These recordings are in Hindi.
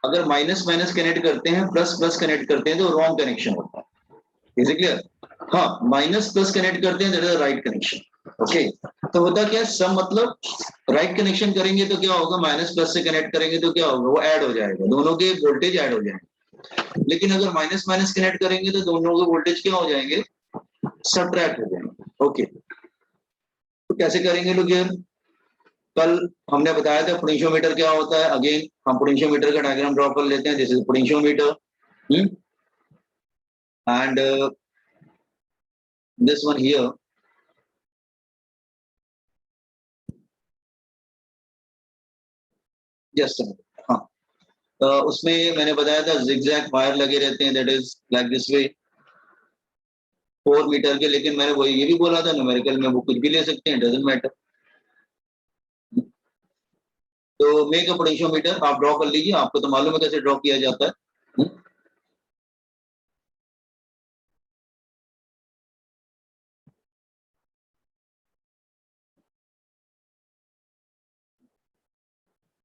अगर माइनस माइनस कनेक्ट करते हैं, प्लस प्लस कनेक्ट करते हैं तो रॉन्ग कनेक्शन होता है। Is it clear? हाँ, माइनस प्लस कनेक्ट करते हैं that is right connection. Okay, तो होता क्या है, सम मतलब राइट कनेक्शन करेंगे तो क्या होगा, माइनस प्लस से कनेक्ट करेंगे तो क्या होगा, वो ऐड हो जाएगा, दोनों के वोल्टेज ऐड हो जाएंगे। लेकिन अगर माइनस माइनस कनेक्ट करेंगे तो दोनों के वोल्टेज क्या हो जाएंगे, सब्ट्रैक्ट हो जाएंगे। ओके, तो कैसे करेंगे लोग यार? कल हमने बताया था पोटेंशियोमीटर क्या होता है। अगेन हम पोटेंशियोमीटर का डायग्राम ड्रॉ कर लेते हैं। This is potentiometer and this one here, just हाँ, उसमें मैंने बताया था जिगजैग वायर लगे रहते हैं, that is like this way 4 metre के। लेकिन मैंने वो ये भी बोला था न्यूमेरिकल में वो कुछ भी ले सकते हैं, डजंट मैटर। तो मेक अ पोटेंशियोमीटर आप ड्रॉ कर लीजिए, आपको तो मालूम है कैसे ड्रॉ किया जाता है।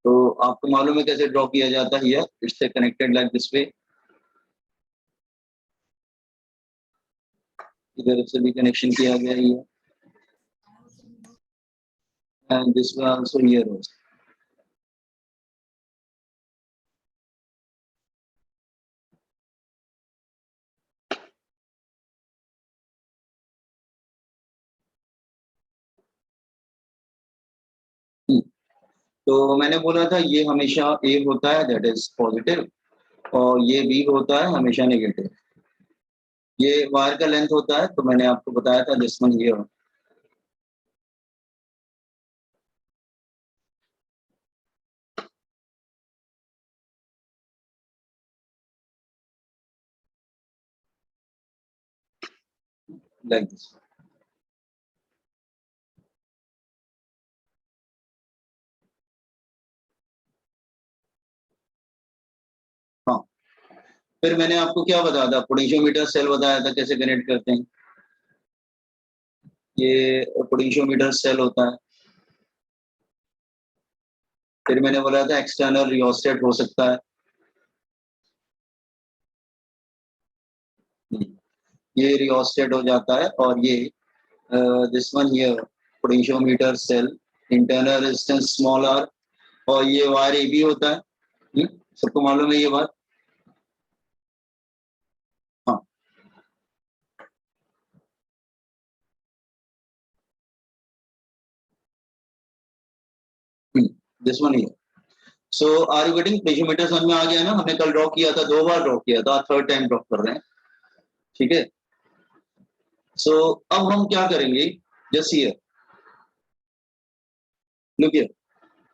तो आपको मालूम है कैसे ड्रॉ किया जाता है। इट्स कनेक्टेड लाइक दिस वे, इधर से भी कनेक्शन किया गया है and this one also here also. तो मैंने बोला था ये हमेशा ए होता है दैट इज पॉजिटिव, और ये बी होता है हमेशा नेगेटिव। ये वायर का लेंथ होता है, तो मैंने आपको बताया था this one here. Like this. हाँ, फिर मैंने आपको क्या बताया था, पोटेंशियोमीटर सेल बताया था कैसे कनेक्ट करते हैं। ये पोटेंशियोमीटर सेल होता है। फिर मैंने बोला था एक्सटर्नल रियोस्टेट हो सकता है। ये रियोस्टेट हो जाता है, और ये this one here potentiometer cell, internal resistance small R, और ये वायर ए बी होता है। सबको मालूम है ये बात। हाँ, this one here. So are you getting? Potentiometer समझ में आ गया ना? हमने कल ड्रॉ किया था, 2 बार ड्रॉ किया था, थर्ड टाइम ड्रॉ कर रहे हैं। ठीक है, सो अब हम क्या करेंगे, जस्ट हियर लुक हियर।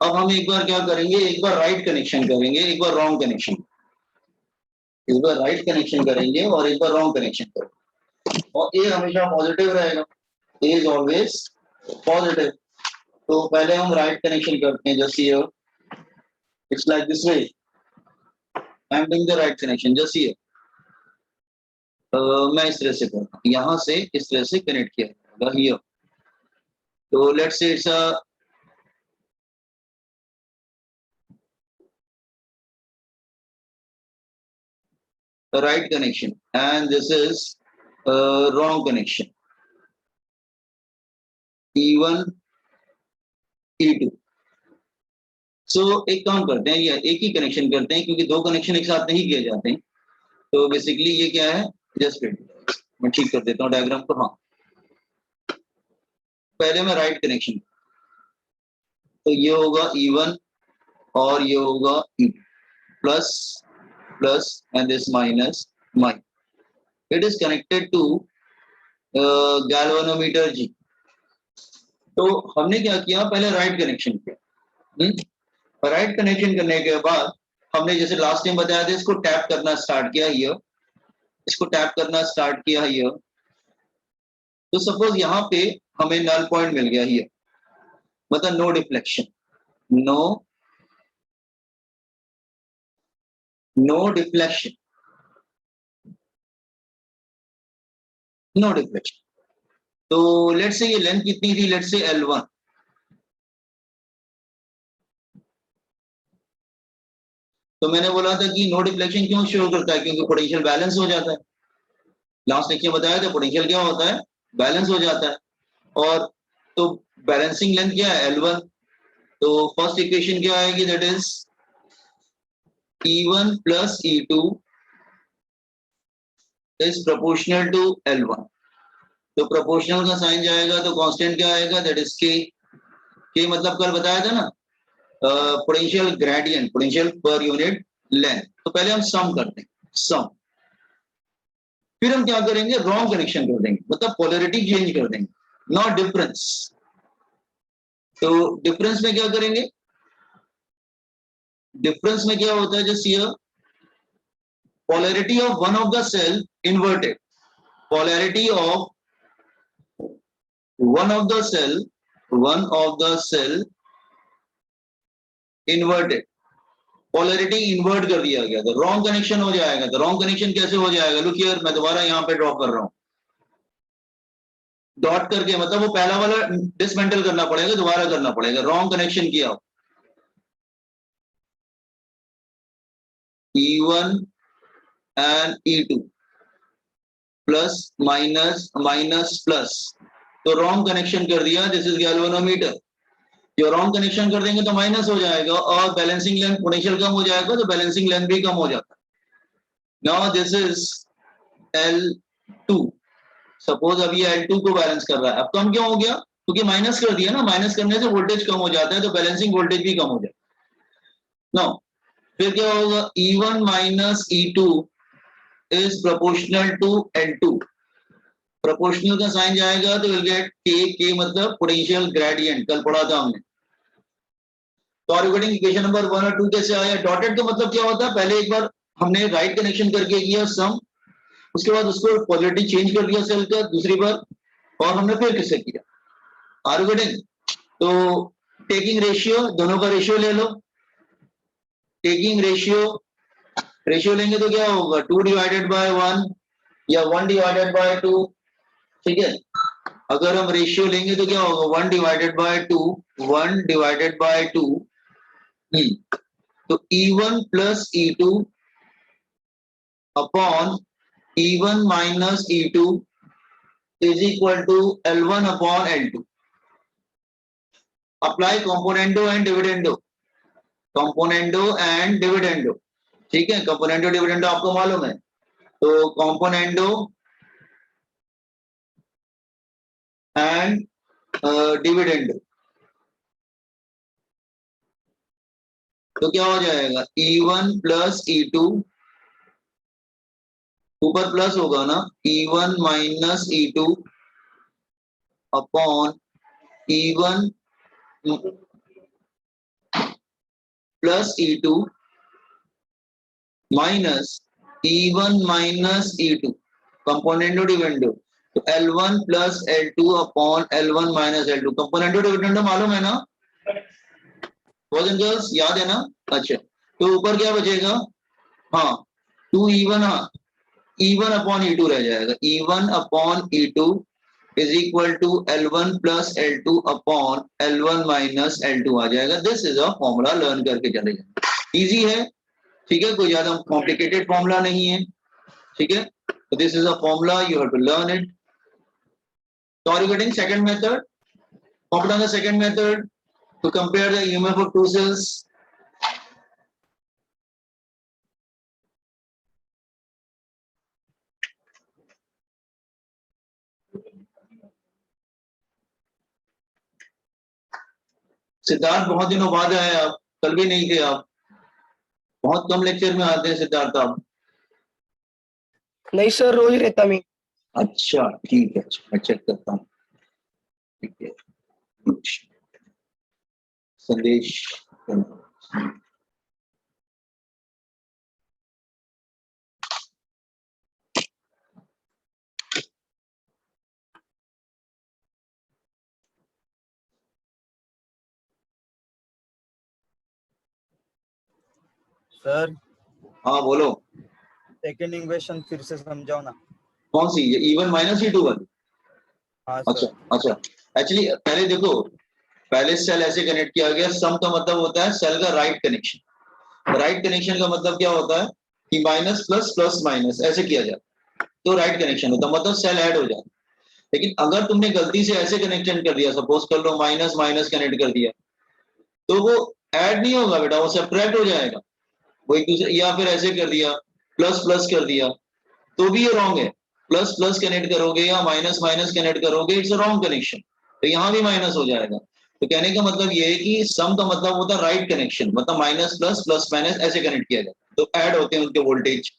अब हम एक बार क्या करेंगे, एक बार राइट कनेक्शन करेंगे, एक बार रॉन्ग कनेक्शन। एक बार राइट कनेक्शन करेंगे और एक बार रॉन्ग कनेक्शन करेंगे, और ए हमेशा पॉजिटिव रहेगा। ए इज ऑलवेज पॉजिटिव। तो पहले हम राइट कनेक्शन करते हैं, just here it's like this way, I am doing the right connection just here. मैं इस तरह से करता हूँ, यहाँ से इस तरह से कनेक्ट किया जाएगा हियर। तो लेट्स से it's a right connection and this is wrong connection, E1 E2। सो एक काम करते हैं, ये एक ही कनेक्शन करते हैं क्योंकि दो कनेक्शन एक साथ नहीं किए जाते हैं। तो बेसिकली ये क्या है, जस्ट मैं ठीक कर देता हूँ डायग्राम को। हाँ, पहले मैं राइट कनेक्शन, तो ये होगा E1 और ये होगा E2, plus plus and this minus minus. It is connected to galvanometer G। तो हमने क्या किया, पहले राइट कनेक्शन किया। राइट कनेक्शन करने के बाद हमने जैसे लास्ट टाइम बताया था, इसको टैप करना स्टार्ट किया हियर, इसको टैप करना स्टार्ट किया हियर। तो सपोज यहाँ पे हमें नल पॉइंट मिल गया हियर, मतलब no deflection, no no deflection, no deflection. तो लेट्स से ये लेंथ कितनी थी, लेट्स से L1। तो मैंने बोला था कि नो डिफ्लेक्शन क्यों शो करता है, क्योंकि पोटेंशियल बैलेंस हो जाता है। लास्ट लेक्चर बताया था पोटेंशियल क्या होता है, बैलेंस हो जाता है। और तो बैलेंसिंग लेंथ क्या है, L1। तो फर्स्ट इक्वेशन क्या आएगी, that is E1 plus E2 is proportional to L1। तो प्रोपोर्शनल का साइन जाएगा तो कांस्टेंट क्या आएगा, दैट इज के मतलब कल बताया था ना, potential gradient, potential per unit length. तो पहले हम सम करते हैं, सम, फिर हम क्या करेंगे, रॉन्ग कनेक्शन कर देंगे, मतलब पोलैरिटी चेंज कर देंगे, नॉट डिफरेंस। तो डिफरेंस में क्या करेंगे, डिफरेंस में क्या होता है, just here polarity of one of the cell inverted, polarity of one of the cell inverted, polarity invert कर दिया गया तो रॉन्ग कनेक्शन हो जाएगा। तो रॉन्ग कनेक्शन कैसे हो जाएगा, लुक हियर, मैं दोबारा यहां पे ड्रॉ कर रहा हूं डॉट करके, मतलब वो पहला वाला डिसमेंटल करना पड़ेगा, दोबारा करना पड़ेगा। रॉन्ग कनेक्शन किया, E1 and E2 plus minus minus plus, तो रॉन्ग कनेक्शन कर दिया, दिस इज गैल्वेनोमीटर। जो रॉन्ग कनेक्शन कर देंगे तो माइनस हो जाएगा और बैलेंसिंग लेंथ, पोटेंशियल कम हो जाएगा तो बैलेंसिंग लेंथ भी कम हो जाता है। Now this is L2, suppose अभी L2 को बैलेंस कर रहा है, अब कम क्यों हो गया, क्योंकि माइनस कर दिया ना, माइनस करने से वोल्टेज कम हो जाता है तो बैलेंसिंग वोल्टेज भी कम हो जाता है। नाउ फिर क्या होगा, E1 minus E2 is proportional to L2। Proportional का साइन जाएगा तो विल गेट के मतलब पोटेंशियल ग्रेडियंट, कल पढ़ा था हमने। तो ऑर्गेटिंग इक्वेशन नंबर 1 और 2 कैसे आया, डॉटेड का मतलब क्या होता है, पहले एक बार हमने राइट कनेक्शन करके किया सम, उसके बाद उसको पोलैरिटी चेंज कर दिया सेल का दूसरी बार, और हमने फिर किससे किया ऑर्गेटिंग। तो टेकिंग रेशियो, दोनों का रेशियो ले लो, टेकिंग रेशियो, रेशियो लेंगे तो क्या होगा, 2 डिवाइडेड बाय 1 या 1 डिवाइडेड बाय 2, ठीक है। अगर हम रेशियो लेंगे तो क्या होगा, 1 डिवाइडेड बाय 2, 1 डिवाइडेड बाय 2। तो E1 plus E2 upon E1 minus E2 is equal to L1 upon L2। Apply componendo and dividendo, componendo and dividendo, ठीक है। कंपोनेंडो डिविडेंडो आपको मालूम है, तो कंपोनेंडो एंड डिविडेंडो, तो क्या हो जाएगा, E1 प्लस E2, ऊपर प्लस होगा ना, E1 minus E2 upon E1 plus E2 minus E1 minus E2, componendo dividendo, तो L1 plus L2 upon L1 minus L2। Componendo dividendo मालूम है ना बॉयज एंड गर्ल्स, याद है ना, अच्छा। तो ऊपर क्या बचेगा, हाँ 2E1, हाँ E1 अपॉन E2 रह जाएगा, E1 upon E2 is equal to L1 plus L2 upon L1 minus L2 आ जाएगा। This is a formula, learn करके चले जाए, इजी है, ठीक है, कोई ज्यादा कॉम्प्लिकेटेड फॉर्मूला नहीं है, ठीक है। तो this is a formula, you have to learn it. So are you getting second method? Copy down the second method to compare the EMF of two cells. Siddharth बहुत दिनों बाद आए आप, कल भी नहीं थे आप, बहुत कम लेक्चर में आते हैं सिद्धार्थ आप। नहीं सर, रोज रहता मैं। अच्छा ठीक है, मैं चेक करता हूँ, ठीक है। संदेश सर, हाँ बोलो, सेकेंड इक्वेशन फिर से समझाओ ना। कौन सी, ये E1 माइनस E2 वाली? हाँ अच्छा सर। अच्छा, एक्चुअली पहले देखो, पहले सेल ऐसे कनेक्ट किया गया, सम का मतलब होता है सेल का राइट कनेक्शन, राइट कनेक्शन का मतलब क्या होता है कि माइनस प्लस प्लस माइनस ऐसे किया जाए तो राइट कनेक्शन होता है, मतलब सेल ऐड हो जाए। लेकिन अगर तुमने गलती से ऐसे कनेक्शन कर दिया, सपोज कर लो माइनस माइनस कनेक्ट कर दिया, तो वो ऐड नहीं होगा बेटा, वो सेपरेट हो जाएगा। वो एक दूसरे, या फिर ऐसे कर दिया प्लस प्लस कर दिया, तो भी ये रॉन्ग है। प्लस प्लस कनेक्ट करोगे या माइनस माइनस कनेक्ट करोगे, इट्स अ रॉन्ग कनेक्शन, तो यहाँ भी माइनस हो जाएगा। तो कहने का मतलब ये है कि सम का मतलब होता है राइट कनेक्शन, मतलब माइनस प्लस प्लस माइनस ऐसे कनेक्ट किया जाए तो ऐड होते हैं उनके वोल्टेज।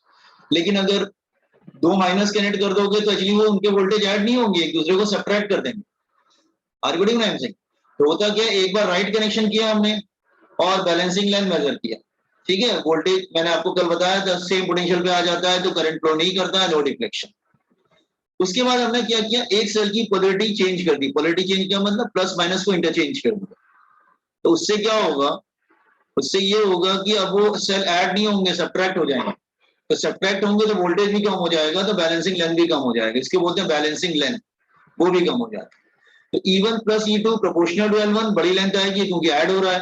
लेकिन अगर दो माइनस कनेक्ट कर दोगे तो एक्चुअली वो उनके वोल्टेज ऐड नहीं होंगे, एक दूसरे को सेपरेट कर देंगे। Are you getting what I am saying? तो होता क्या, एक बार राइट कनेक्शन किया हमने और बैलेंसिंग लाइन मेजर किया, ठीक है, वोल्टेज मैंने आपको कल बताया था सेम पोटेंशियल पे आ जाता है तो करंट फ्लो नहीं करता है, नो डिफ्लेक्शन। उसके बाद हमने क्या किया, एक सेल की पोलरिटी चेंज कर दी। पोलरिटी चेंज किया मतलब प्लस माइनस को इंटरचेंज कर दिया। तो उससे क्या होगा, उससे ये होगा कि अब वो सेल ऐड नहीं होंगे, सब्ट्रैक्ट हो जाएंगे। तो सब्ट्रैक्ट होंगे तो वोल्टेज भी कम हो जाएगा, तो बैलेंसिंग लेंथ भी कम हो जाएगा, इसके बोलते हैं बैलेंसिंग लेंथ, वो भी कम हो जाएगा। तो E1 plus E2 proportional to L1 बड़ी लेंथ आएगी क्योंकि ऐड हो रहा है।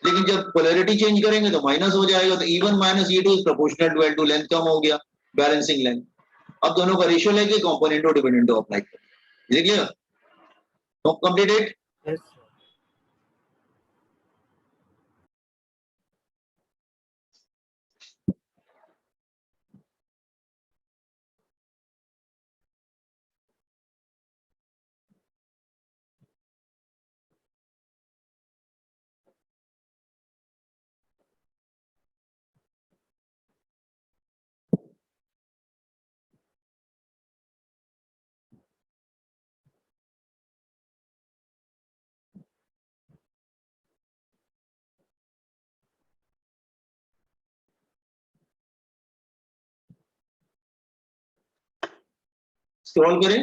लेकिन जब पोलैरिटी चेंज करेंगे तो माइनस हो जाएगा, तो E1 minus E2 is proportional to L2, length कम हो गया, बैलेंसिंग लेंथ। अब दोनों का रेशियो लेके कंपोनेंट और डिपेंडेंट अप्लाई करें। क्लियर? तो कंप्लीटेड। Yes. स्क्रॉल करें।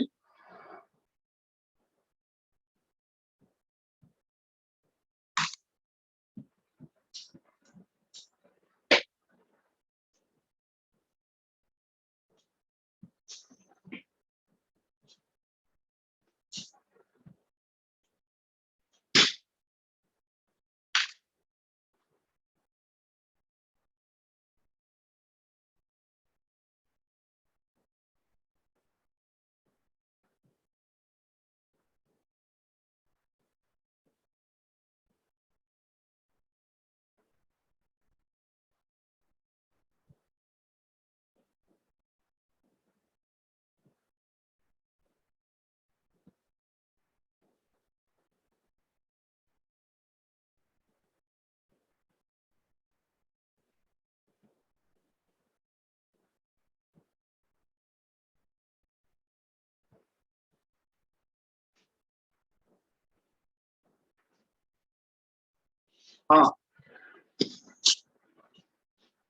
हाँ,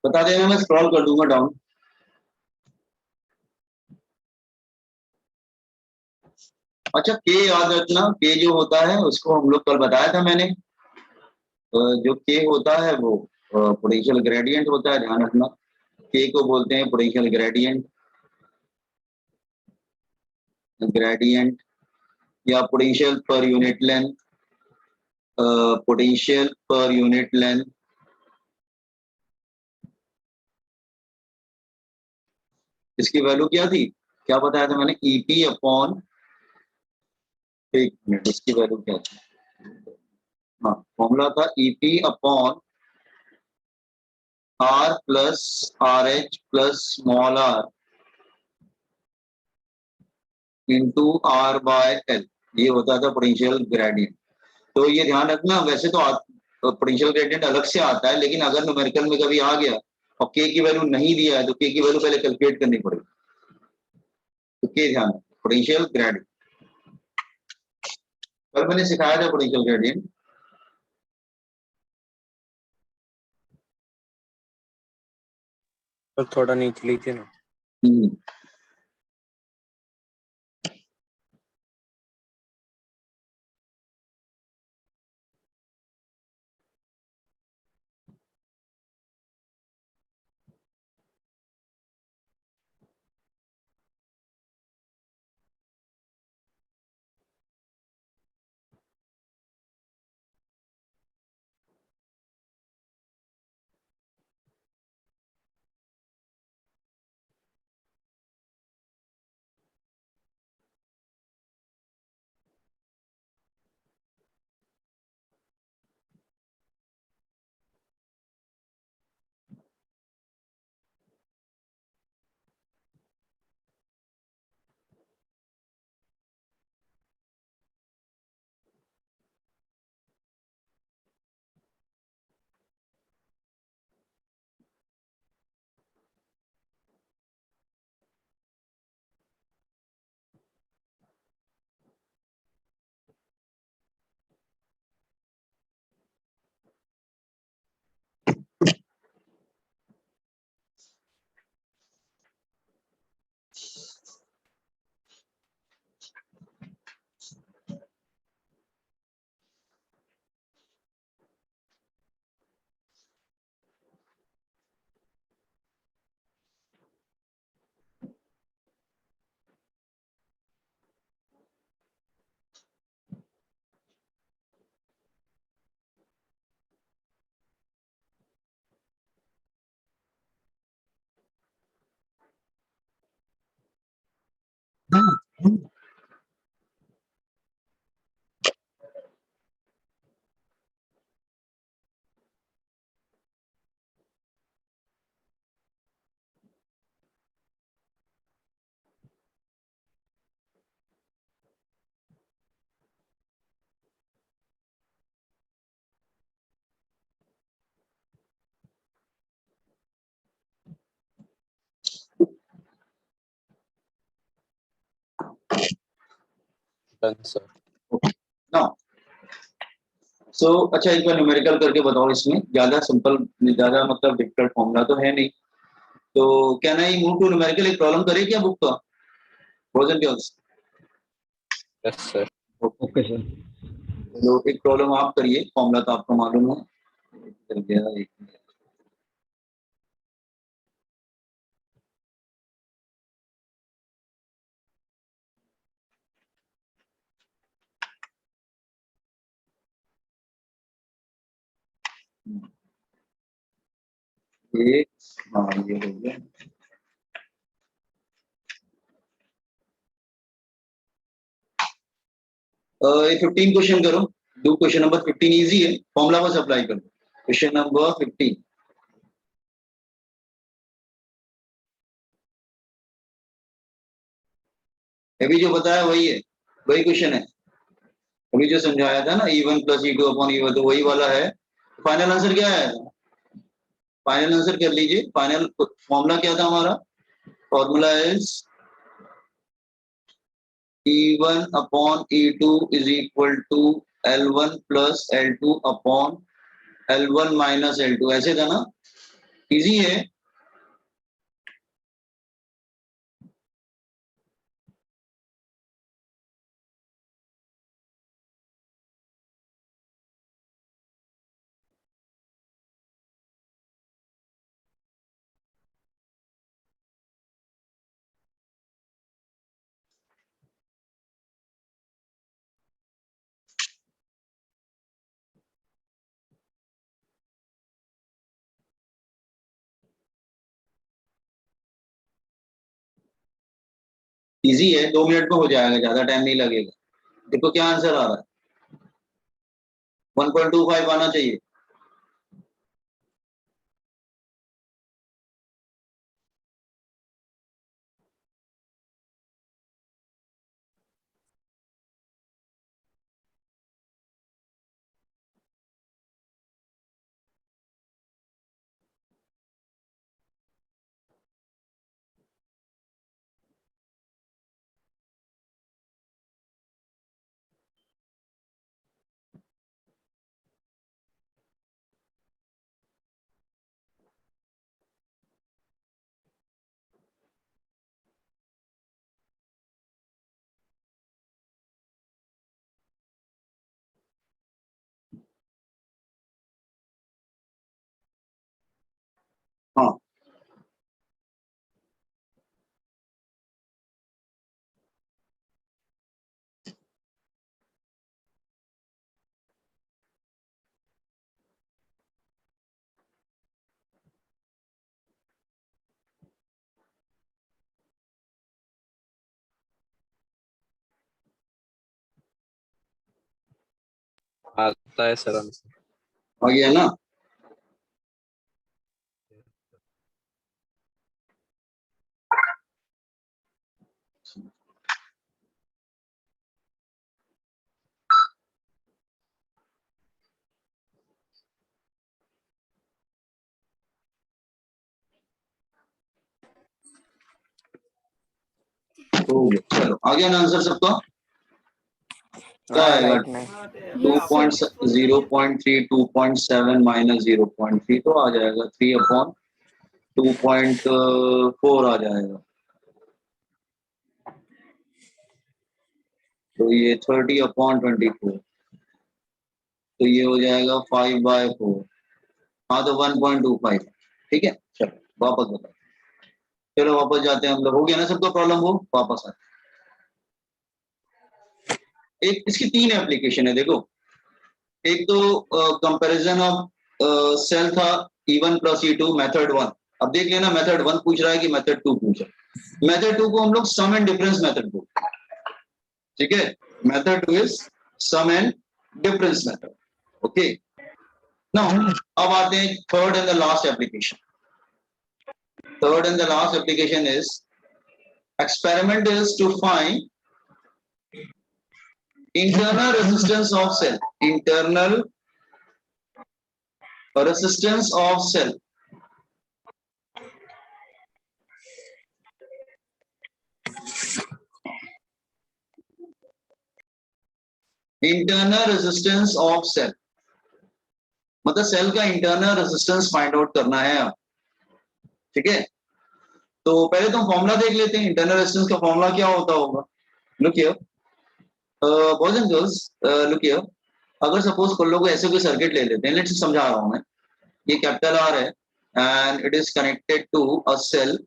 बता देना, मैं स्क्रॉल कर दूंगा डाउन। अच्छा, के याद रखना, के जो होता है उसको हम लोग कल बताया था मैंने। जो के होता है वो पोटेंशियल ग्रेडियंट होता है, ध्यान रखना। के को बोलते हैं पोटेंशियल ग्रेडियंट, ग्रेडियंट या potential per unit length, potential per unit length. इसकी वैल्यू क्या थी, क्या बताया था मैंने, ईपी अपॉन, एक मिनट, इसकी वैल्यू क्या थी, हाँ फॉर्मूला था EP upon R plus R H plus small R into R by L, ये होता था पोटेंशियल ग्रेडियंट। तो ये ध्यान रखना, वैसे तो पोटेंशियल ग्रेडियंट अलग से आता है, लेकिन अगर न्यूमेरिकल में कभी आ गया और के की वैल्यू नहीं दिया है तो के की वैल्यू पहले कैलकुलेट करनी पड़ेगी। तो के ध्यान, पोटेंशियल ग्रेडियंट कल मैंने सिखाया था पोटेंशियल ग्रेडियंट। तो थोड़ा नीचे लीजिए ना। हम्म। Done sir. ना सो अच्छा एक बार न्यूमेरिकल करके बताओ, इसमें ज्यादा सिंपल, ज्यादा मतलब डिफिकल्ट फॉर्मूला तो है नहीं, तो can I move to numerical? एक प्रॉब्लम करे क्या बुक का boys and girls? Yes sir. Okay sir. तो एक प्रॉब्लम आप करिए, फॉर्मूला तो आपको मालूम है। चल गया एक एक, हाँ ये हो गया। ये 15 क्वेश्चन करो, दो क्वेश्चन नंबर 15 इजी है, फॉर्मूला बस अप्लाई कर दो। क्वेश्चन नंबर 15 अभी जो बताया वही है, वही क्वेश्चन है, अभी जो समझाया था ना, E1 plus E2 upon E1, तो वही वाला है। फाइनल आंसर क्या है? फाइनल आंसर कर लीजिए। फाइनल फॉर्मूला क्या था हमारा? Formula is E1 upon E2 is equal to L1 plus L2 upon L1 minus L2, ऐसे था ना? इजी है। इजी है, 2 मिनट में हो जाएगा, ज्यादा टाइम नहीं लगेगा। देखो क्या आंसर आ रहा है, 1.25 आना चाहिए। हाँ आता है सर आंसर। आ गया ना? तो चलो आ गया ना आंसर सबका? क्या आएगा? 2.0.3 2.7 माइनस 0.3, तो आ जाएगा 3 अपॉन 2.4 आ जाएगा। तो ये 30 अपॉन 24, तो ये हो जाएगा 5/4। हाँ तो 1.25। ठीक है, चलो वापस बताओ। चलो वापस जाते हैं हम लोग, हो गया ना सबका प्रॉब्लम? वो वापस आते हैं। एक इसकी 3 एप्लीकेशन है, देखो। एक तो कंपैरिजन ऑफ सेल था E1 प्लस E2 मेथड 1। अब देख लेना मेथड 1 पूछ रहा है कि मेथड 2 पूछ रहा है। मेथड 2 को हम लोग सम एंड डिफरेंस मेथड बोलते हैं, ठीक है। Method 2 is sum and difference method, okay. Now अब आते हैं third and the last application. Third and the last application is experiment is to find internal resistance of cell, internal resistance of cell, internal resistance of cell, मतलब सेल का इंटरनल रेजिस्टेंस फाइंड आउट करना है आप, ठीक है। तो पहले तो हम फॉर्मूला देख लेते हैं, इंटरनल रेजिस्टेंस का फॉर्मूला क्या होता होगा। Look here boys and girls, look here, अगर सपोज कर लोग ऐसे कोई सर्किट ले लेते हैं, लेट्स समझा रहा हूं मैं, ये कैपिटल आर है and it is connected to a cell,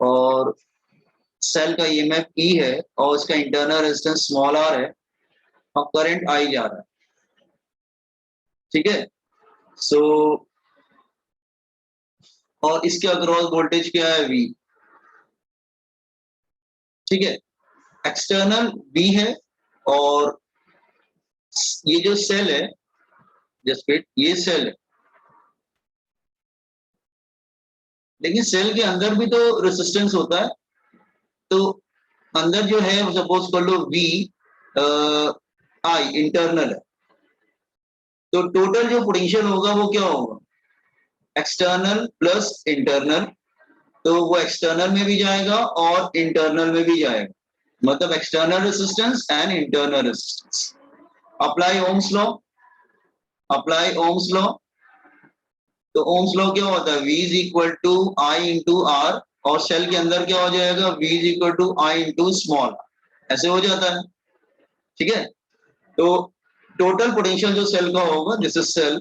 और सेल का ईएमएफ ई है और इसका इंटरनल रेजिस्टेंस स्मॉल आर है और करंट आई जा रहा है, ठीक है। सो और इसके अक्रॉस वोल्टेज क्या है वी, ठीक है। एक्सटर्नल वी है और ये जो सेल है जस्ट ये सेल है, लेकिन सेल के अंदर भी तो रेजिस्टेंस होता है, तो अंदर जो है सपोज कर लो वी आई इंटरनल है, तो टोटल जो पोटेंशियल होगा वो क्या होगा, एक्सटर्नल प्लस इंटरनल, तो वो एक्सटर्नल में भी जाएगा और इंटरनल में भी जाएगा, मतलब external resistance and internal resistance. Apply Ohm's law, apply Ohm's law, तो ओम्स लॉ क्या होता है, V is equal to I into R, और सेल के अंदर क्या हो जाएगा, V is equal to I into small, ऐसे हो जाता है, ठीक है। तो टोटल पोटेंशियल जो सेल का होगा, दिस इज सेल,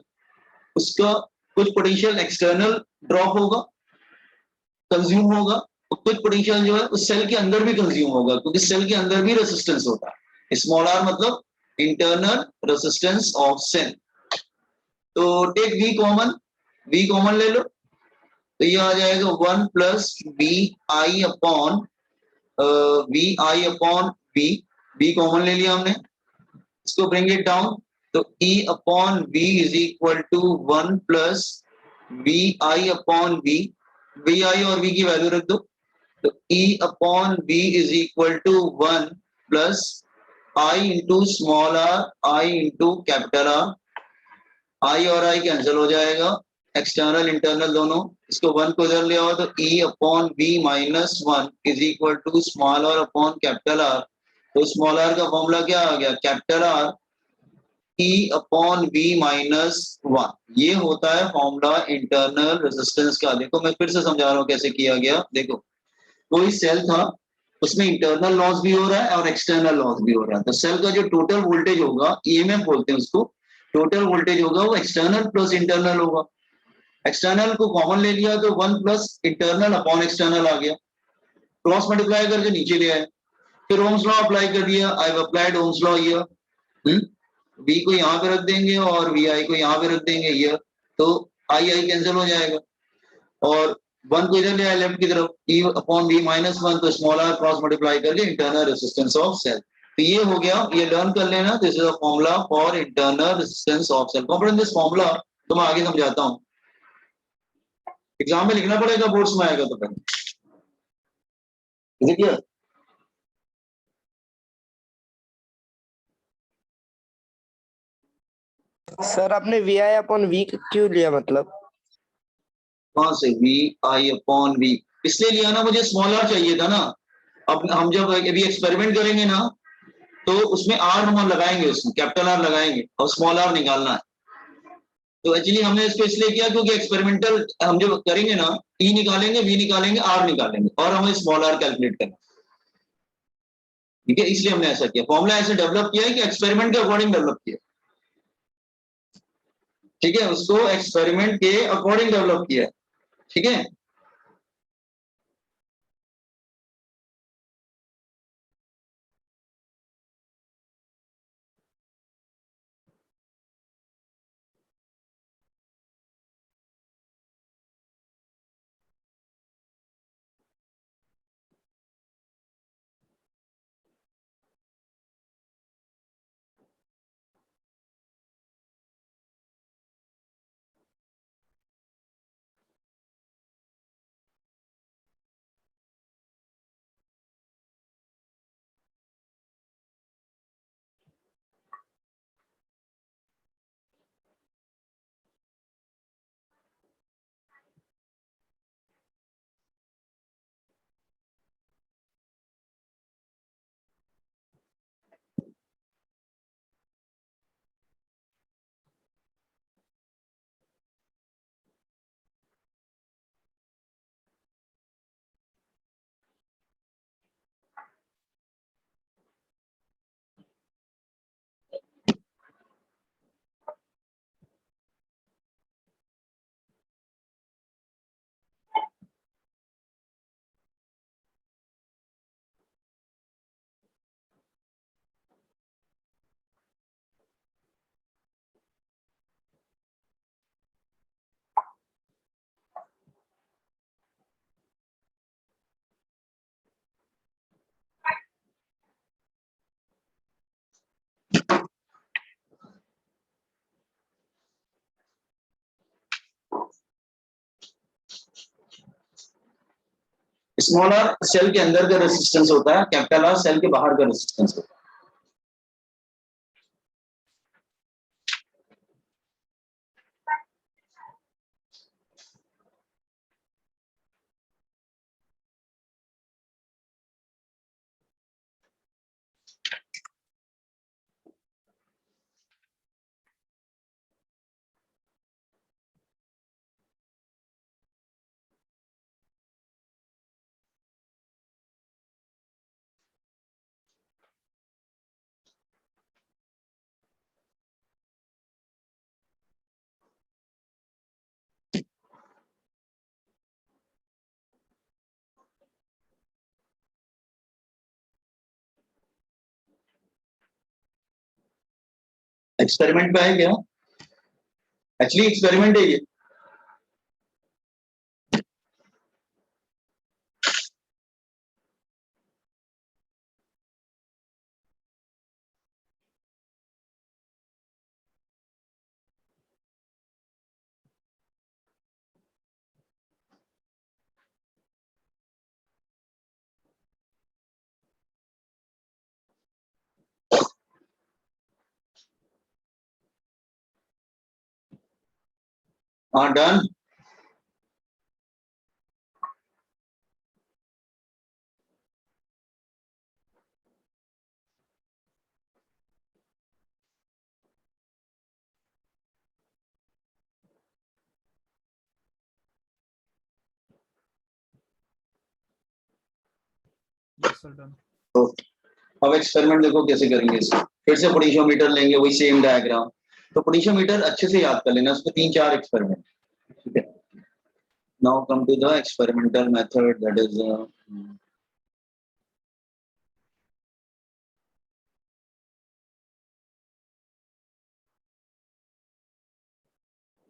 उसका कुछ पोटेंशियल एक्सटर्नल ड्रॉप होगा, कंज्यूम होगा, और कुछ पोटेंशियल जो है उस सेल के अंदर भी कंज्यूम होगा, क्योंकि सेल के अंदर भी रेजिस्टेंस होता है, स्मॉल आर मतलब इंटरनल रेजिस्टेंस ऑफ सेल। तो take V common, V common ले लो, तो ये आ जाएगा 1 plus B I upon V I upon B, B common ले लिया हमने, इसको ब्रिंग इट डाउन, तो E upon V is equal to 1 plus V I upon V, V I और V की वैल्यू रख दो, तो E upon V is equal to 1 plus I into small R, I into capital R, I और आई कैंसिल हो जाएगा, एक्सटर्नल इंटरनल दोनों, इसको 1 को इधर ले आओ, तो E upon V minus 1 is equal to small R upon capital R, तो स्मॉल आर का फॉर्मूला क्या आ गया, capital R E upon V minus 1, ये होता है फॉर्मूला इंटरनल रेजिस्टेंस का। देखो मैं फिर से समझा रहा हूँ कैसे किया गया, देखो कोई सेल था, उसमें इंटरनल लॉस भी हो रहा है और एक्सटर्नल लॉस भी हो रहा है, तो सेल का जो टोटल वोल्टेज होगा, ईएमएफ बोलते हैं उसको, टोटल वोल्टेज होगा वो एक्सटर्नल प्लस इंटरनल होगा। एक्सटर्नल को कॉमन ले लिया तो 1 प्लस इंटरनल अपॉन एक्सटर्नल आ गया, क्रॉस मल्टीप्लाई करके नीचे ले आए, फिर ओम्स लॉ अप्लाई कर दिया, I have applied Ohm's law here, V को यहाँ पे रख देंगे और वी आई को यहाँ पे रख देंगे हियर, तो आई आई कैंसिल हो जाएगा, और 1 को इधर ले आए लेफ्ट की तरफ, E अपॉन V माइनस 1, तो स्मॉल आर क्रॉस मल्टीप्लाई करके इंटरनल रेजिस्टेंस ऑफ सेल, तो ये हो गया, ये लर्न कर लेना, this is a formula for internal resistance of cell. Comprehend this formula, तो मैं आगे समझाता हूँ, एग्जाम में लिखना पड़ेगा, बोर्ड्स में आएगा तो पहले, इज इट क्लियर? सर आपने वी आई अपॉन वी क्यों लिया, मतलब कहां से V I अपॉन V, इसलिए लिया ना, मुझे स्मॉल आर चाहिए था ना। अब हम जब अभी एक्सपेरिमेंट करेंगे ना, तो उसमें आर हम लगाएंगे, उसमें कैपिटल आर लगाएंगे और स्मॉल आर निकालना है, तो एक्चुअली हमने इसको इसलिए किया क्योंकि एक्सपेरिमेंटल हम जब करेंगे ना, ई निकालेंगे, वी निकालेंगे, आर निकालेंगे, और हमें स्मॉल आर कैलकुलेट करना, ठीक है, इसलिए हमने ऐसा किया, फॉर्मूला ऐसे डेवलप किया है कि एक्सपेरिमेंट के अकॉर्डिंग डेवलप किया, ठीक है, उसको एक्सपेरिमेंट के अकॉर्डिंग डेवलप किया, ठीक है। स्मॉल आर सेल के अंदर का रेसिस्टेंस होता है, कैपिटल आर सेल के बाहर का रेसिस्टेंस होता है। एक्सपेरिमेंट पे है क्या? एक्चुअली एक्सपेरिमेंट है ये। हाँ डन। Yes, sir, done. तो अब एक्सपेरिमेंट देखो कैसे करेंगे इसको। फिर से पोटेंशियोमीटर लेंगे, वही सेम डायग्राम। तो पोटेंशियोमीटर अच्छे से याद कर लेना, उसमें 3-4 एक्सपेरिमेंट। ठीक है, now come to the experimental method, that is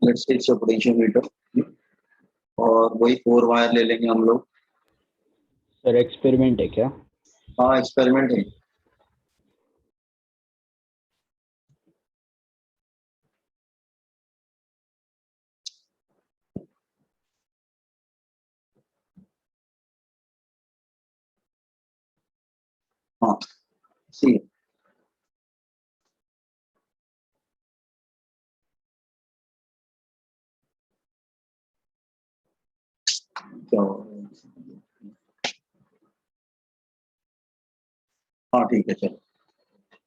let's take a potentiometer और वही 4 वायर ले लेंगे हम लोग। सर एक्सपेरिमेंट है क्या? हाँ एक्सपेरिमेंट है। हाँ सी क्या हो रहा है? हाँ ठीक है चलो।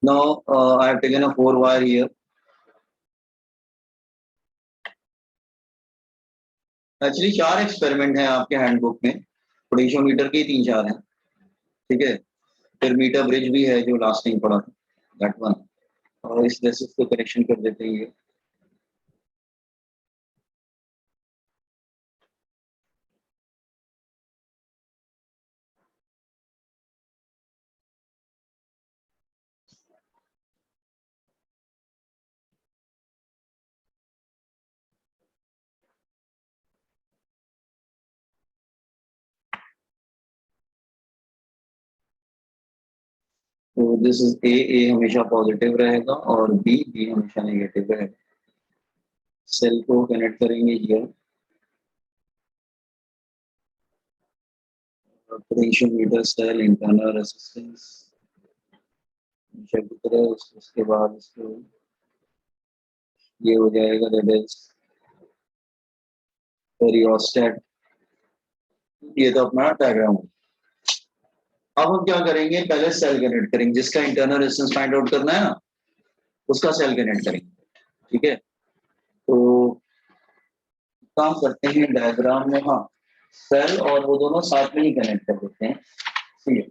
Now I have taken a 4 wire here. Actually 4 experiment हैं आपके हैंडबुक में, पोटेंशियोमीटर के 3-4 हैं। ठीक है, फिर मीटर ब्रिज भी है जो लास्ट टाइम पढ़ा था, दैट वन। और इस बेसिस को करेक्शन कर देते हैं ये। तो दिस इज ए हमेशा पॉजिटिव रहेगा और बी हमेशा नेगेटिव रहेगा। सेल को कनेक्ट करेंगे here, potentiometer cell internal resistance की तरह। उसके बाद इसको ये हो जाएगा, दैट इज रियोस्टेट। ये तो अपना डायग्राम है। अब हम क्या करेंगे, पहले सेल कनेक्ट करेंगे, जिसका इंटरनल रेजिस्टेंस फाइंड आउट करना है ना, उसका सेल कनेक्ट करेंगे। ठीक है, तो काम करते हैं डायग्राम में। हाँ, सेल और वो दोनों साथ में ही कनेक्ट कर देते हैं। ठीक है,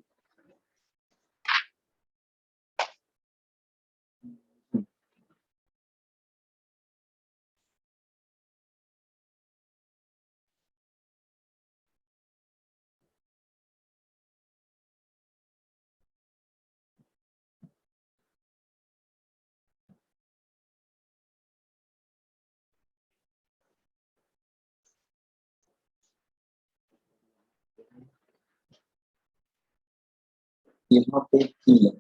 यहाँ पे की है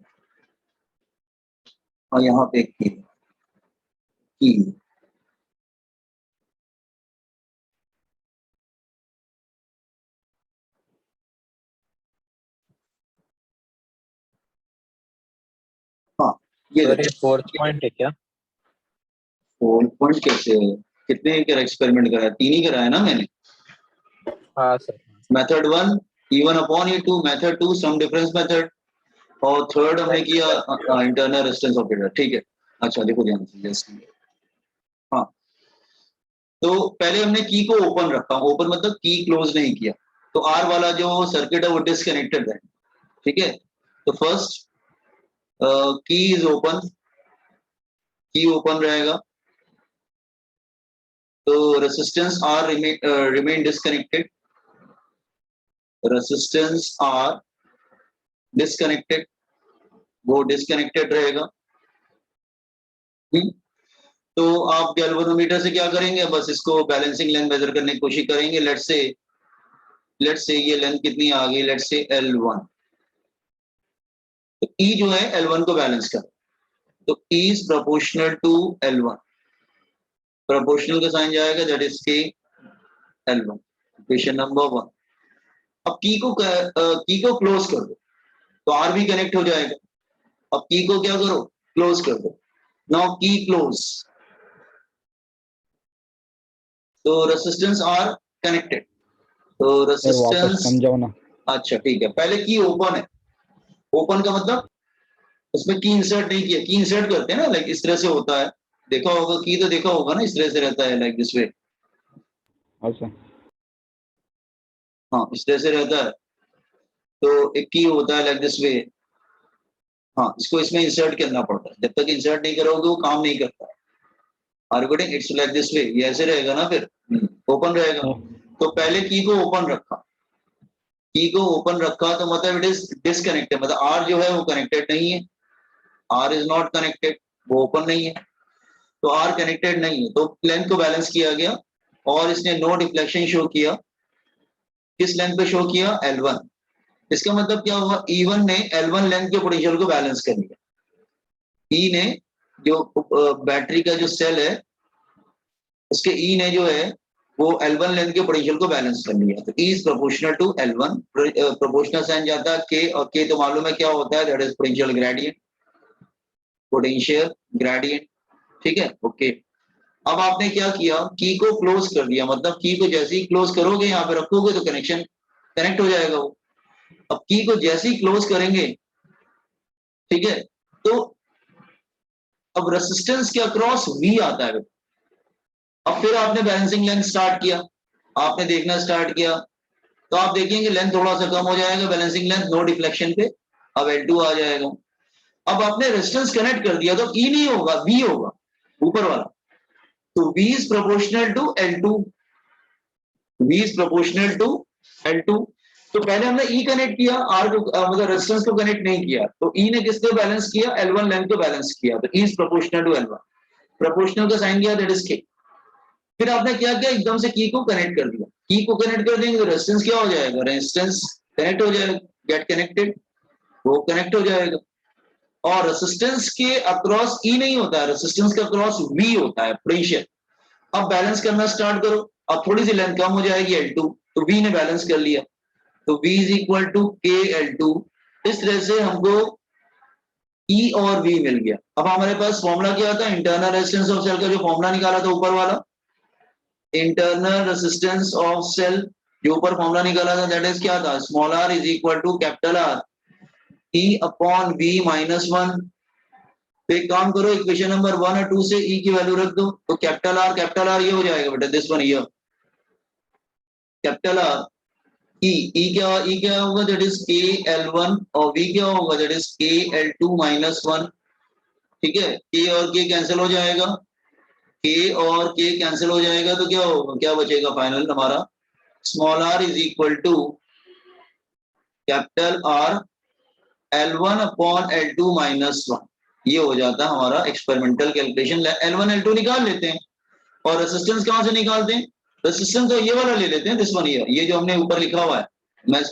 और यहाँ पे की है। ये सर ये फोर्थ पॉइंट है क्या? 4 पॉइंट कैसे है? कितने का एक्सपेरिमेंट कराया? 3 ही कराया ना मैंने। हाँ sir. Method 1 E1 upon E2, method 2 sum difference method, और थर्ड हमने किया इंटरनल रेजिस्टेंस ऑपरेटर। ठीक है, अच्छा देखो ध्यान से, यस हाँ। तो पहले हमने की को ओपन रखा, ओपन मतलब की क्लोज नहीं किया, तो आर वाला जो सर्किट है वो डिस्कनेक्टेड है। ठीक है, तो फर्स्ट की इज ओपन, की ओपन रहेगा, तो resistance R remain disconnected, resistance R disconnected, वो डिस्कनेक्टेड रहेगा। तो आप गैल्वेनोमीटर से क्या करेंगे, बस इसको बैलेंसिंग लेंथ मेजर करने की कोशिश करेंगे। लेट्स से ये लेंथ कितनी आ गई, लेट्स से L1, तो E जो है L1 को बैलेंस कर, तो E is proportional to L1, proportional का साइन जाएगा, that is K L1, equation number 1। अब की को क्लोज कर दो, तो R भी कनेक्ट हो जाएगा। अब की को क्या करो, क्लोज कर दो, नाउ की क्लोज, तो रेजिस्टेंस आर कनेक्टेड, तो सर वापस रेजिस्टेंस, समझाओ ना। अच्छा ठीक है, पहले की ओपन है, ओपन का मतलब उसमें की इंसर्ट नहीं किया, की इंसर्ट करते हैं ना, लाइक इस तरह से होता है, देखा होगा की, तो देखा होगा ना, इस तरह से रहता है, लाइक दिस वे, अच्छा हाँ इस तरह से रहता है, तो एक की होता है लाइक दिस वे, हाँ इसको इसमें इंसर्ट करना पड़ता है, जब तक इंसर्ट नहीं करोगे वो काम नहीं करता। आर्गुमेंट इट्स लाइक दिस वे, ये ऐसे रहेगा ना, फिर ओपन रहेगा, तो पहले की को ओपन रखा, की को ओपन रखा तो मतलब इट इज डिसकनेक्टेड, मतलब आर जो है वो कनेक्टेड नहीं है, आर इज नॉट कनेक्टेड, वो ओपन नहीं है, तो आर कनेक्टेड नहीं है, तो लेंथ को बैलेंस किया गया, और इसने नो डिफ्लेक्शन शो किया, किस लेंथ पे शो किया, L1। इसका मतलब क्या हुआ, E1 ने L1 लेंथ के पोटेंशियल को बैलेंस कर लिया, E ने जो बैटरी का जो सेल है उसके E ने जो है वो L1 लेंथ के पोटेंशियल को बैलेंस कर लिया, तो E is proportional to L1, proportional sign जाता है K, और K तो मालूम है क्या होता है, that is potential gradient, potential gradient. ठीक है, ओके। अब आपने क्या किया, की को क्लोज कर दिया, मतलब की को जैसे ही क्लोज करोगे, यहाँ पे रखोगे तो कनेक्शन कनेक्ट हो जाएगा वो। अब की को जैसे ही क्लोज करेंगे, ठीक है, तो अब रेजिस्टेंस के अक्रॉस V आता है। अब फिर आपने बैलेंसिंग लेंथ स्टार्ट किया, आपने देखना स्टार्ट किया, तो आप देखेंगे लेंथ थोड़ा सा कम हो जाएगा, बैलेंसिंग लेंथ नो डिफ्लेक्शन पे, अब L2 आ जाएगा। अब आपने रेजिस्टेंस कनेक्ट कर दिया, तो E नहीं होगा, V होगा, ऊपर वाला, तो V is proportional to L2, V is proportional to L2। तो पहले हमने E कनेक्ट किया, R को मतलब रेजिस्टेंस को कनेक्ट नहीं किया, तो E ने किसको बैलेंस किया, L1 लेंथ को बैलेंस किया, तो E is proportional to L1, proportional का साइन दिया, दैट इज K। फिर आपने क्या किया, एकदम से की को कनेक्ट कर दिया, की को कनेक्ट कर देंगे तो रेजिस्टेंस क्या हो जाएगा, रेजिस्टेंस कनेक्ट हो जाएगा, गेट कनेक्टेड, वो कनेक्ट हो जाएगा। और रेजिस्टेंस के अक्रॉस E नहीं होता है, रेजिस्टेंस के अक्रॉस V होता है, पोटेंशियल। अब बैलेंस करना स्टार्ट करो, अब थोड़ी सी लेंथ कम हो जाएगी L2, तो V ने बैलेंस कर लिया, तो V is equal to K L2। इस तरह से हमको E और V मिल गया। अब हमारे पास फॉर्मूला क्या था, इंटरनल रेजिस्टेंस ऑफ सेल का जो फॉर्मूला निकाला था ऊपर वाला, इंटरनल रेजिस्टेंस ऑफ सेल, जो ऊपर फॉर्मूला निकाला था, दैट इज क्या था, small r is equal to capital R E upon V minus 1। तो एक काम करो, इक्वेशन नंबर 1 और 2 से E की वैल्यू रख दो, तो कैपिटल R ये हो जाएगा बेटा, this one here, capital R E क्या होगा, दैट इज K L1, और V क्या होगा, that is K L2 minus 1। ठीक है, K और K कैंसिल हो जाएगा, K और K कैंसिल हो जाएगा, तो क्या होगा, क्या बचेगा फाइनल हमारा, small r is equal to capital R L1 upon L2 minus 1। ये हो जाता है हमारा एक्सपेरिमेंटल कैलकुलेशन। L1 L2 निकाल लेते हैं, और रेजिस्टेंस कहां से निकालते हैं, रेजिस्टेंस तो ये वाला ले लेते हैं, दिस वन ये जो हमने ऊपर लिखा हुआ है, मैं